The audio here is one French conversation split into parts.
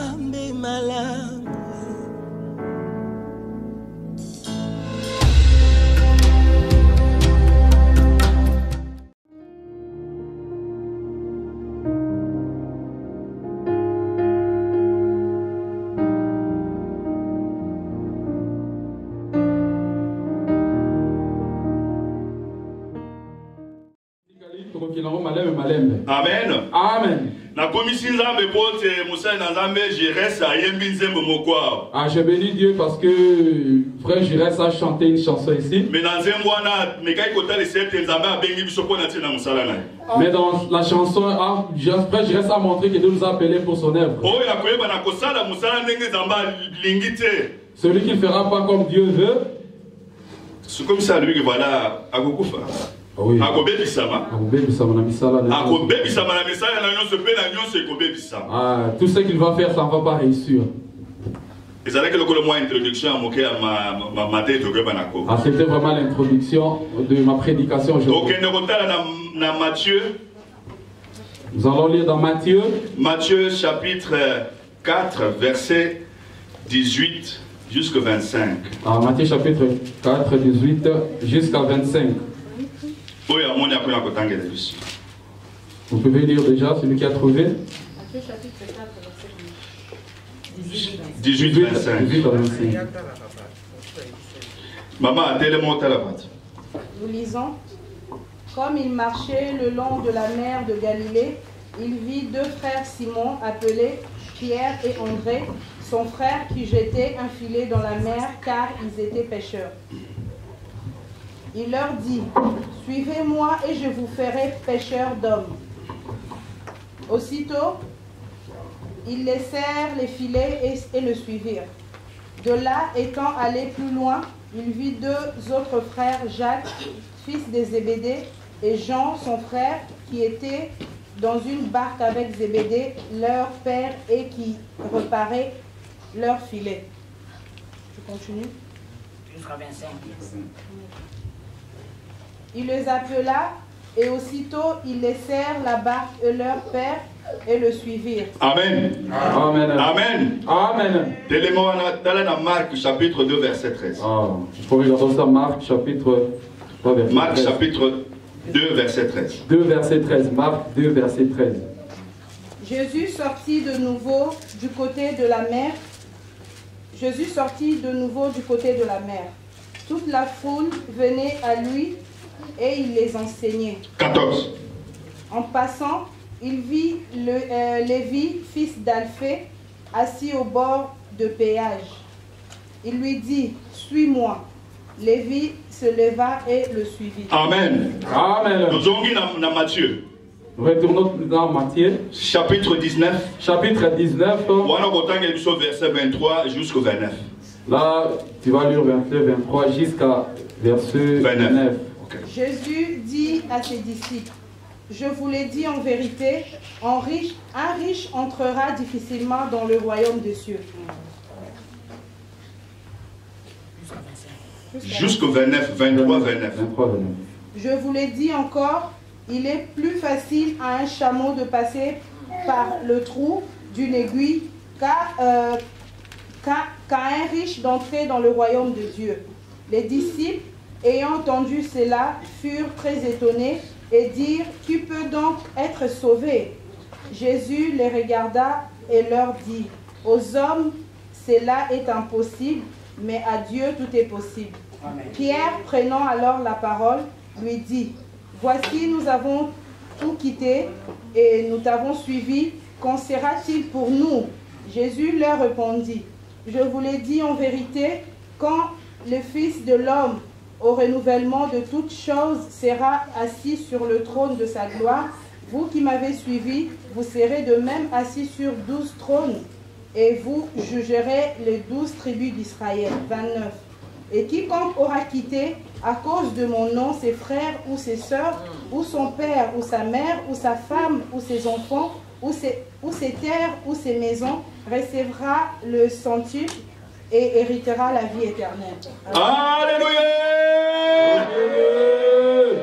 Nzambe malamu. Amen. Amen. Na commission Nzambe pote Moussa Nzambe Jérès a yembi nzembo mokwa. Ah, je bénis Dieu parce que frère Jérès a chanté une chanson ici. Mais dans nzembo wana mekai kota le sete Nzambe a bengi biso pona tina musala na. Mais dans la chanson, frère Jérès a montré que Dieu nous a appelés pour son œuvre. Oh ya koyeba na kosala musala ndenge Nzambe lingite. Celui qui ne fera pas comme Dieu veut. C'est comme ça lui que voilà agokufa. Oui. Ah, tout ce qu'il va faire, ça ne va pas réussir. Ah, c'était vraiment l'introduction de ma prédication aujourd'hui. Nous allons lire dans Matthieu. Matthieu chapitre 4, verset 18 jusqu'à 25. Ah, Matthieu chapitre 4, 18 jusqu'à 25. Vous pouvez lire déjà, celui qui a trouvé. Matthieu chapitre 4, verset 18 25. Maman, nous lisons. Comme il marchait le long de la mer de Galilée, il vit deux frères Simon appelés Pierre et André, son frère qui jetait un filet dans la mer car ils étaient pêcheurs. Il leur dit, « Suivez-moi et je vous ferai pêcheurs d'hommes. » Aussitôt, ils laissèrent les filets et le suivirent. De là, étant allé plus loin, il vit deux autres frères, Jacques, fils de Zébédée, et Jean, son frère, qui étaient dans une barque avec Zébédée, leur père, et qui reparaient leurs filets. Je continue. Jusqu'à 25. Il les appela, et aussitôt ils laissèrent la barque et leur père et le suivirent. Amen. Amen. Amen. Amen. Dans Marc chapitre 2 verset 13. Ah, il faut regarder ça, Marc chapitre 3 verset 13. Marc chapitre 2 verset 13. 2 verset 13. Marc 2 verset 13. Jésus sortit de nouveau du côté de la mer. Jésus sortit de nouveau du côté de la mer. Toute la foule venait à lui et il les enseignait. 14. En passant, il vit Lévi, fils d'Alphée, assis au bord de péage. Il lui dit, « Suis-moi. » Lévi se leva et le suivit. Amen. Amen. Nous allons dans Matthieu. Retournons dans Matthieu. Chapitre 19. Chapitre 19. Verset 23 jusqu'au 29. Là, tu vas lire verset 23 jusqu'à verset 29. Okay. Jésus dit à ses disciples, « Je vous l'ai dit en vérité, un riche entrera difficilement dans le royaume des cieux. » Jusqu'au 29, 23, 29. Je vous l'ai dit encore, il est plus facile à un chameau de passer par le trou d'une aiguille qu'à un riche d'entrer dans le royaume de Dieu. Les disciples, ayant entendu cela, furent très étonnés et dirent, « Qui peut donc être sauvé ?» Jésus les regarda et leur dit, « Aux hommes, cela est impossible, mais à Dieu tout est possible. » Pierre, prenant alors la parole, lui dit, « Voici, nous avons tout quitté et nous t'avons suivi. Qu'en sera-t-il pour nous ?» Jésus leur répondit, « Je vous l'ai dit en vérité, quand le Fils de l'homme, au renouvellement de toutes choses, sera assis sur le trône de sa gloire, vous qui m'avez suivi, vous serez de même assis sur 12 trônes, et vous jugerez les 12 tribus d'Israël. » 29. Et quiconque aura quitté à cause de mon nom ses frères ou ses sœurs, ou son père ou sa mère, ou sa femme ou ses enfants, ou ses terres ou ses maisons, recevra le centuple et héritera la vie éternelle. Alléluia.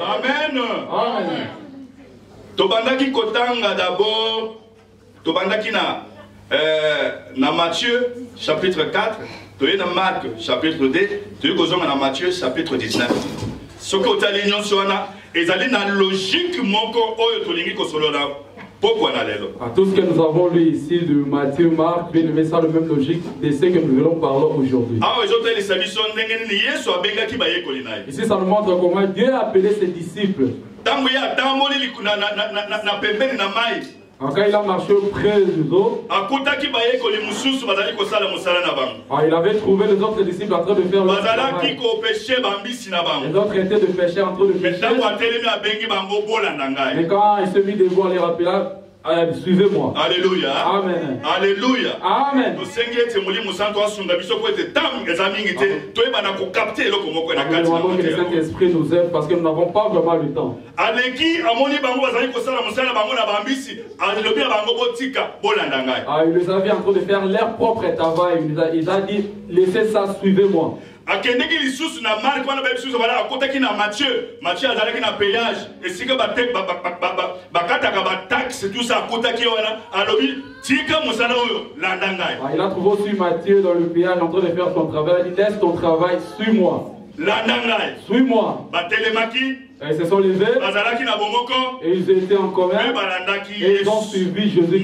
Amen. Amen. Tobandaki kotanga d'abord, tobandaki na dans Matthieu chapitre 4, dans Marc chapitre 2, dans Matthieu chapitre 19. Ce que vous avez dit, c'est la logique pourquoi tout ce que nous avons lu ici de Matthieu, Marc, bien aimé, ça la même logique de ce que nous allons parler aujourd'hui. Ici, ça nous montre comment Dieu a appelé ses disciples. Quand il a marché près des eaux, il avait trouvé les autres disciples en train de faire leur travail. Les autres étaient de pêcher en train de pêcher. Mais quand il s'est mis debout, on les rappela, suivez-moi. Alléluia. Amen. Alléluia. Amen. Nous demandons que le Saint-Esprit nous aide parce que nous n'avons pas vraiment le temps. Il les avait en train de faire leur propre travail. Il a dit, laissez ça, suivez-moi. Akendeki lisusu na Marc wana ba lisusu bala akotaki na Matthieu azalaki na péage esika bakataka ba taxe tout ça akotaki wana alobi tika musala oyo landa ngai. Il a trouvé aussi Matthieu dans le péage en train de faire son travail. Il dit laisse ton travail, suis-moi. Landa ngai. Suis-moi. Batelemaki. Ils se sont levés et ils étaient en commun et ils ont suivi Jésus-Christ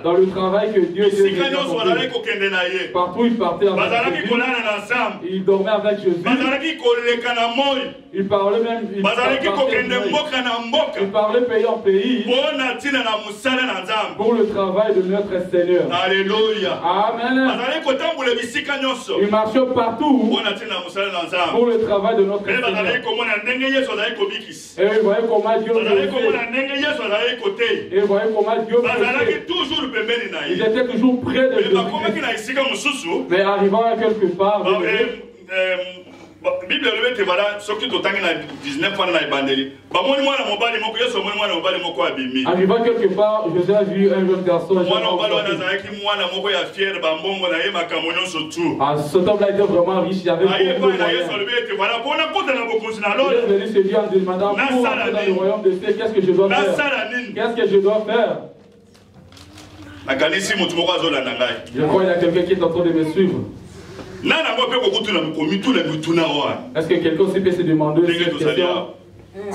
dans le travail que Dieu faisait. Partout ils partaient avec Jésus. Ils dormaient avec Jésus. Ils parlaient même ils parlaient pays en pays pour le travail de notre Seigneur. Alléluia. Amen. Ils marchaient partout pour le travail de notre Seigneur. Et vous voyez comment Dieu et vous voyez comment Dieu ils étaient toujours près de Jésus. Mais arrivant à quelque part, Bible est voilà, ce qui est 19 ans dans bandeli. Arrivant quelque part, Jésus a vu un jeune garçon. Cet homme-là était vraiment riche, il avait beaucoup de moyens. Il est venu se dire en demandant pour entrer dans le royaume de Dieu, qu'est-ce que je dois faire? Qu'est-ce que je dois faire? Je crois qu'il y a quelqu'un qui est en train de me suivre. Est-ce que quelqu'un aussi peut se demander cette question?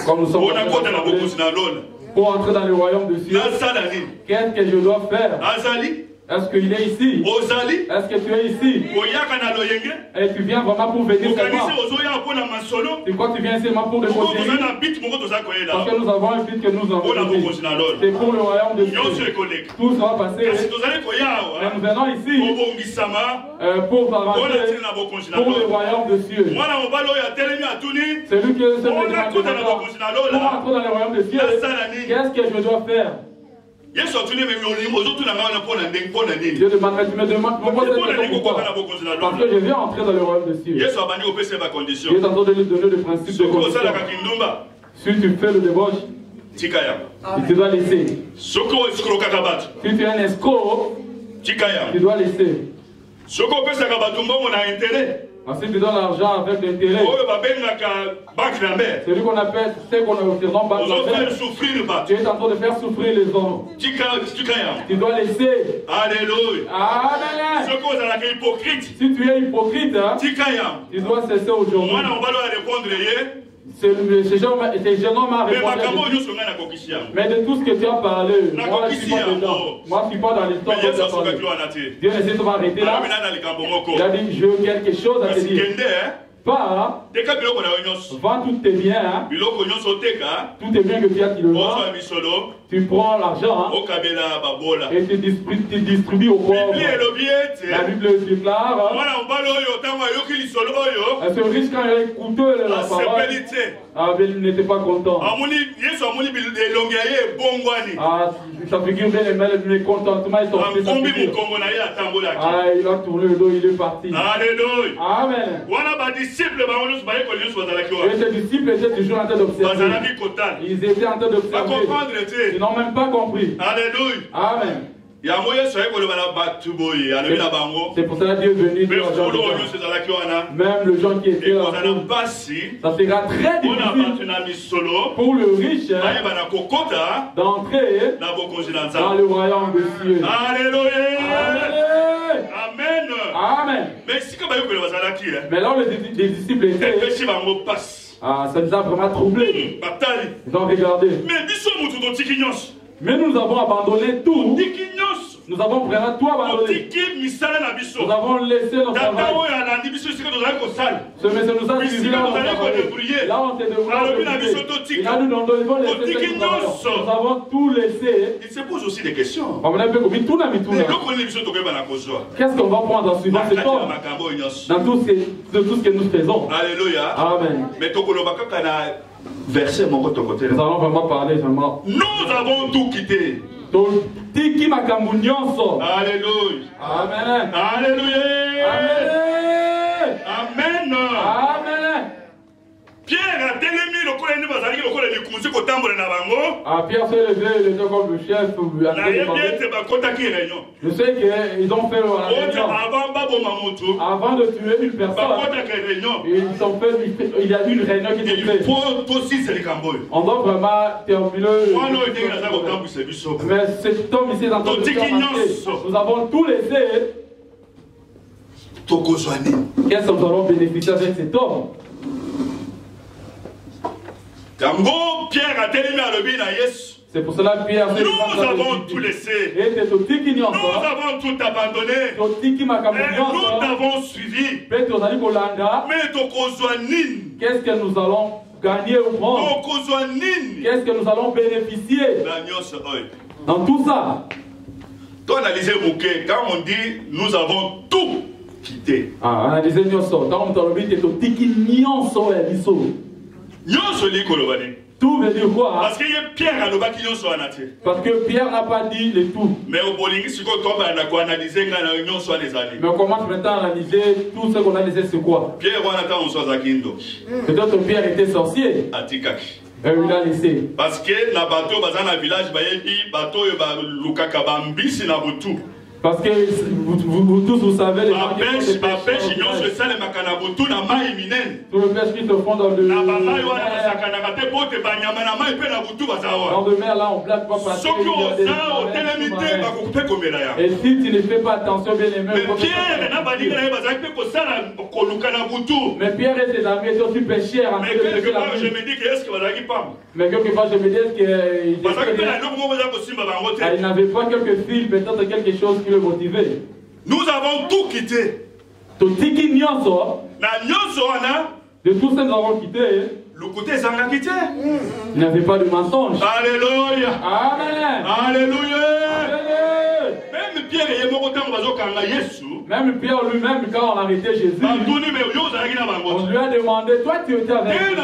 Comme nous sommes pour entrer dans le royaume de Dieu, qu'est-ce que je dois faire? Est-ce qu'il est ici? Est-ce que tu es ici? Et tu viens vraiment pour venir seulement? Tu crois que tu viens seulement pour déposer? Parce que nous avons un but que nous avons. C'est pour le royaume de Dieu. Tout sera passé. Mais nous venons ici pour avancer pour le royaume de Dieu. C'est lui qui se met pour entrer dans le royaume de Dieu. Qu'est-ce que je dois faire? Dieu demande, tu me demandes pourquoi? Parce que je viens entrer dans le royaume de Dieu. Dieu est en train de lui donner le principe de condition. Si tu fais le débauche, tu dois laisser. Si tu es un escroc, tu dois laisser. Ensuite, tu donnes l'argent avec l'intérêt. C'est lui qu'on appelle, c'est qu'on a au banque d'affaires. Tu es en train de faire souffrir les hommes. Tu dois laisser. Alléluia. Amen. Si tu es hypocrite, tu dois cesser aujourd'hui. Ce jeune homme a répondu. Mais de tout ce que tu as parlé, moi je ne suis pas dedans. Moi je ne suis pas dans l'histoire de ta parole. Dieu essaie de m'arrêter là. Il a dit, je veux quelque chose à te dire. Pas, vends tous tes biens, tous tes biens que tu as, tu le vends. Tu prends l'argent et tu distribues aux pauvres. La Bible déclare, ce riche quand il a écouté la parole, il n'était pas content. Ça figure bien le mécontentement et son fils. Il a tourné le dos, il est parti. Amen. Et ces disciples étaient toujours en train d'observer. Ils étaient en train d'observer. Ils n'ont même pas compris. Alléluia. Amen. C'est pour cela que Dieu est venu dire aux gens, même le gens qui étaient là, ça sera très difficile pour le riche d'entrer dans le royaume des cieux. Alléluia. Amen. Amen. Mais là, les disciples étaient, ça nous a vraiment troublés. Ils ont regardé. Mais nous avons abandonné tout. Nous avons vraiment tout abandonné. Nous avons laissé notre travail. Ce monsieur nous a suivis là, là on s'est débrouillé. Là nous devons laisser ce que nous avons. Nous avons tout laissé. Il se pose aussi des questions. Qu'est-ce qu'on va prendre en suivant cet homme dans tout ce que nous faisons? Alléluia. Amen. Verset mon côté. Nous allons vraiment parler vraiment. Nous avons tout quitté. Alléluia. Amen. Alléluia. Amen. Amen. Pierre a délémé le colonel Bazali, le colonel du conseil au tambour de Nabango. Ah, Pierre s'est levé, il était comme le chef. Je sais qu'ils ont fait la réunion. Avant de tuer une personne, ils ont fait, il y a une réunion qui s'est faite. On doit vraiment terminer. Mais cet homme ici est en train de faire. Nous avons tout laissé. Qu'est-ce que nous allons bénéficier avec cet homme? C'est pour cela que Pierre nous avons tout laissé. Nous avons tout abandonné. Et nous t'avons suivi. Mais qu'est-ce que nous allons gagner ou prendre? Qu'est-ce que nous allons bénéficier dans tout ça? Quand on dit nous avons tout quitté. Analysez tout veut dire quoi? Parce que Pierre a Parce que Pierre n'a pas dit le tout. Mais on commence maintenant à analyser tout ce qu'on a laissé, c'est quoi? Peut-être Pierre était sorcier. Et il a laissé. Parce que la bateau dans le village, bateau parce que vous tous vous savez les gens qui font des pêches. Tout le pêche qui se font dans le mer là on blague pas passer. Et si tu ne fais pas attention bien aimé. Mais Pierre et ses amis étaient aussi pécheurs. Mais quelque part je me dis que est-ce que mais quelque part je me dis qu'il n'avait pas quelques fils, peut-être quelque chose qui le motivait. Nous avons tout quitté. De tout ce que nous avons quitté. Il n'y avait pas de mensonge. Alléluia. Amen. Alléluia. Même Pierre lui-même, quand on a arrêté Jésus, on lui a demandé, toi tu étais avec lui.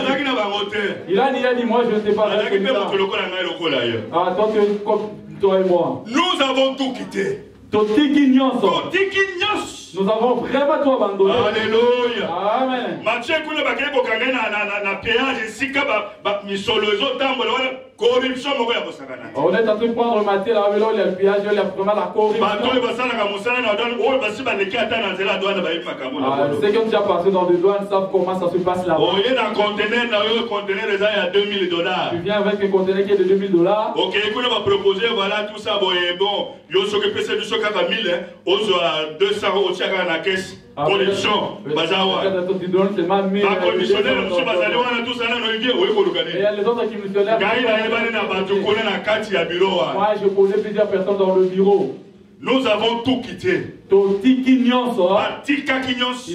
Il a dit, moi je ne sais pas. Toi et moi. Nous avons tout quitté. Nous avons vraiment tout abandonné. Alléluia. Amen. On est en train de prendre Matthieu là, le péage, il y a vraiment la corruption. Ceux qui ont déjà passé dans les douanes savent comment ça se passe là-bas. Tu viens avec un conteneur qui est de $2000. Ok, écoute, on va proposer, voilà, tout ça, bon, yo s'occupe de ce cas à 1000, aux 200 euros, tiens, à la caisse. Connexion, Bazawa. Moi, je connais plusieurs personnes dans le bureau. Nous avons tout quitté. Ils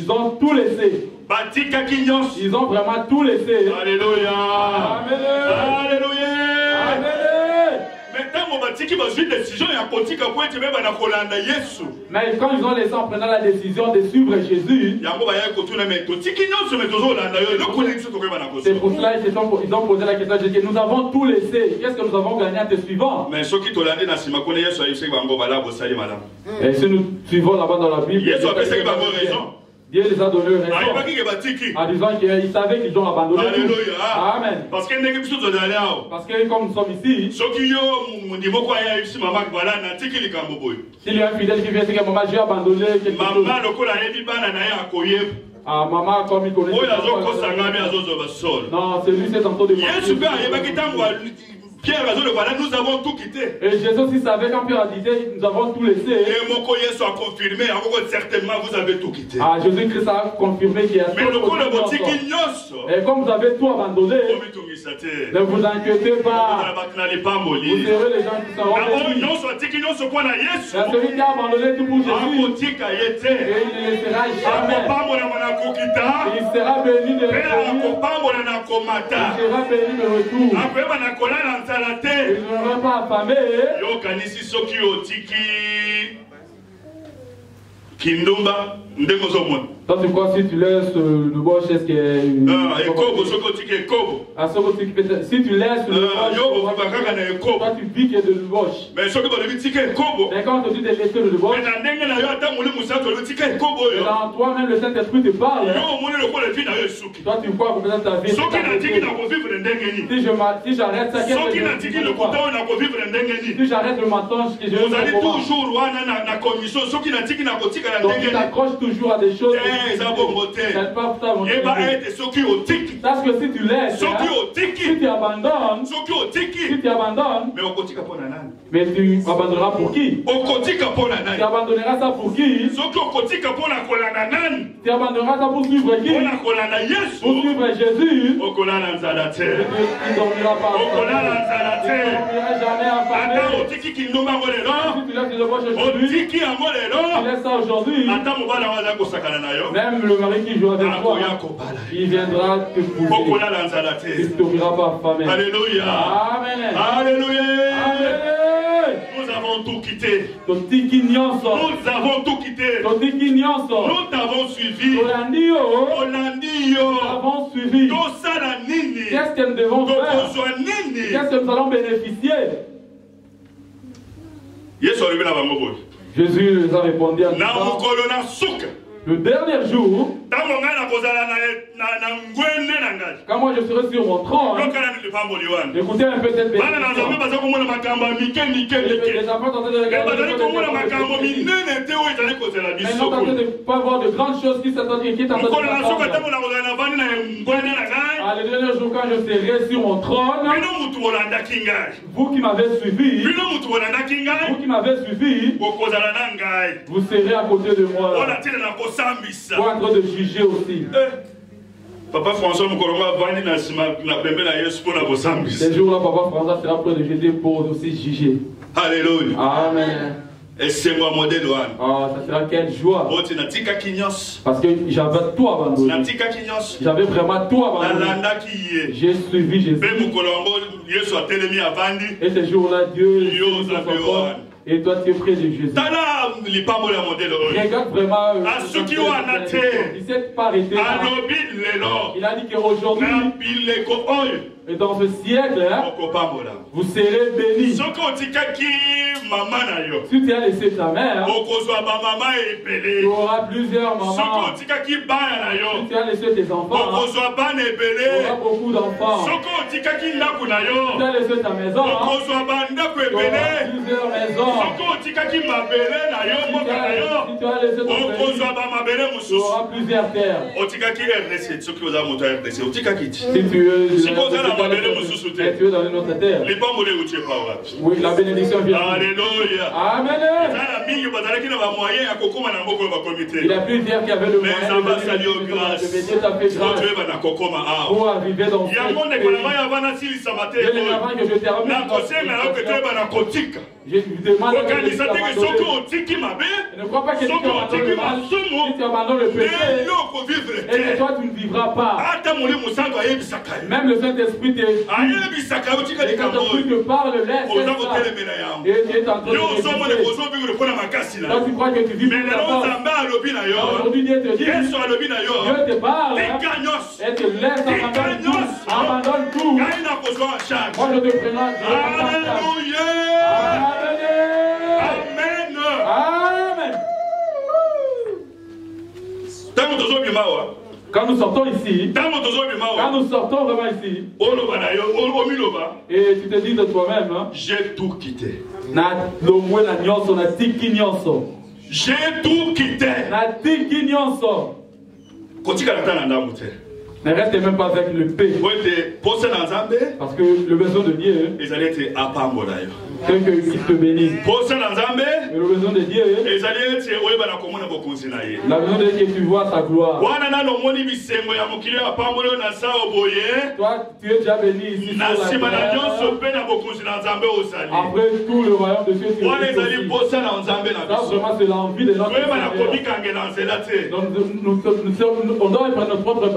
ont tout laissé. Ils ont vraiment tout laissé. Alléluia. Amen. Alléluia. Amen. Mais quand ils ont laissé en prenant la décision de suivre Jésus, c'est pour cela qu'ils ont posé la question de Jésus. Nous avons tout laissé. Qu'est-ce que nous avons gagné en te suivant? Mais ceux qui te l'ont dit, et si nous suivons là-bas dans la Bible, Dieu les a donné raison en disant qu'ils savaient qu'ils ont abandonné. Alléluia. Amen. Parce que comme nous sommes ici, s'il y a un fidèle qui vient dire que maman, j'ai abandonné quelque chose. Ah, maman, comme il connaît. Non, c'est lui, c'est en train de mentir. Pierre, nous avons tout quitté. Et Jésus aussi savait quand Pierre a dit, nous avons tout laissé. Et mon courrier soit confirmé, certainement vous avez tout quitté. Ah, Jésus-Christ a confirmé qu'il y a tout. Mais le coup de boutique, et comme vous avez tout abandonné, ne vous inquiétez pas. Vous serez les gens qui seront bénis. Celui qui a abandonné tout pour Jésus, et il ne laissera jamais. Il sera béni de retour. Il sera béni de retour. Il ne sera pas affamé. Kindumba, toi, tu crois si tu laisses le boche, est-ce qu'il y a une... Si tu laisses le boche, toi tu vis qu'il y a de l'eboche. Mais quand on te dit de laisser le boche, dans toi-même le Saint-Esprit te parle. Toi tu crois que ta vie. Si j'arrête ça, qu'est-ce que je si j'arrête le mensonge, que je vais donc tu t'accroches toujours à des choses. Parce que si tu laisses, si tu abandonnes, mais tu abandonneras pour qui? Tu abandonneras ça pour qui? Tu abandonneras ça pour suivre qui? Pour suivre Jésus. Tu ne dormiras pas. Tu ne dormiras jamais affamé. Si tu laisses le boche aujourd'hui, tu laisses ça aujourd'hui. Même le mari qui joue avec toi, il viendra te pousser. Tu ne dormiras pas affamé. Alléluia. Amen. Alléluia. Amen. Nous avons tout quitté. Nous avons tout quitté. Nous t'avons suivi. Nous avons suivi. Qu'est-ce que nous devons faire? Qu'est-ce que nous allons bénéficier? Jésus les a répondu à tout ça. Le dernier jour, quand moi je serai sur mon trône, écoutez un peu cette bénédiction. Les enfants sont en train de regarder. Ils sont en train de ne pas voir de grandes choses qui sont en train de ah, le dernier jour quand je serai sur mon trône, vous qui m'avez suivi, vous serez à côté de moi. Vous en train de juger aussi. Papa François ces jours-là, Papa François sera prêt de jeter pour aussi juger. Alléluia. Amen. Et c'est moi modèle. Ah, ça sera quelle joie. Parce que j'avais tout abandonné. J'avais vraiment tout abandonné. J'ai suivi Jésus. Et ce jour-là, Dieu et toi tu es près de Jésus. Regarde vraiment il s'est pas arrêté. Il a dit qu'aujourd'hui et dans ce siècle vous serez bénis. Si tu as laissé ta mère, tu auras plusieurs mamans. Si tu as laissé tes enfants, tu auras beaucoup d'enfants. Si tu as laissé ta maison, tu auras plusieurs maisons. Si tu as laissé ton pays, tu auras plusieurs terres. Si tu es dans une autre terre, oui, la bénédiction vient. Alléluia. Amen. Il y a plusieurs qui avaient le moyen de Dieu t'a fait grâce pour arriver dans ce que je termine. Je demande que tu ne crois pas que tu abandonnes le mal, si tu abandonnes le péché, et que toi tu ne vivras pas. Même le Saint-Esprit te dit, et quand tu te parle, laisse ça. Et tu es en train de résister. Toi tu crois que tu vis pour ta force. Aujourd'hui Dieu te dit, Dieu te parle, et te laisse abandonne tout. Moi je te présente. Alléluia. Amen. Amen. Quand nous sortons ici, quand nous sortons vraiment ici, et tu te dis de toi-même, j'ai tout quitté. J'ai tout quitté. Ne reste même pas avec le paix. Parce que le besoin de Dieu, c'est qu'il te bénisse. Le besoin de Dieu, la besoin de Dieu que tu vois sa gloire. Toi, tu es déjà béni ici. Après tout le royaume de Dieu, tu es béni. Ça, vraiment, c'est l'envie de notre Seigneur. On doit être notre propre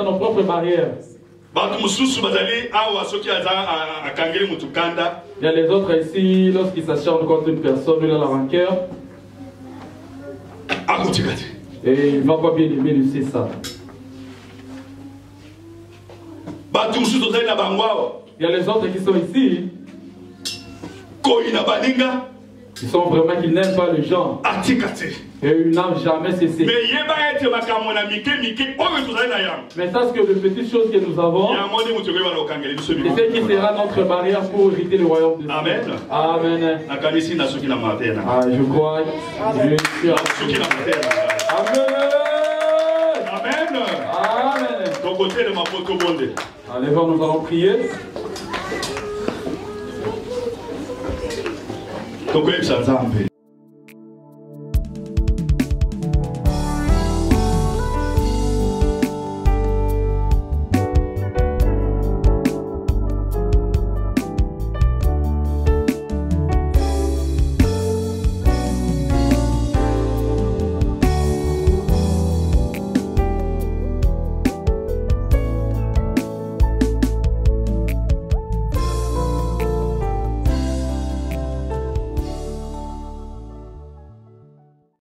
nos propres barrières. Il y a les autres ici, lorsqu'ils s'acharnent contre une personne, il a la rancœur. Et il ne va pas bien aimer, il sait ça. Il y a les autres qui sont ici. Ils sont vraiment qui n'aiment pas les gens. Et ils n'ont jamais cessé. Mais ça, c'est que les petites choses que nous avons, c'est ce qui sera notre barrière pour hériter le royaume de Dieu. Amen. Amen. Ah, je crois. Je suis Amen. Amen. Allez, nous allons prier. Donc,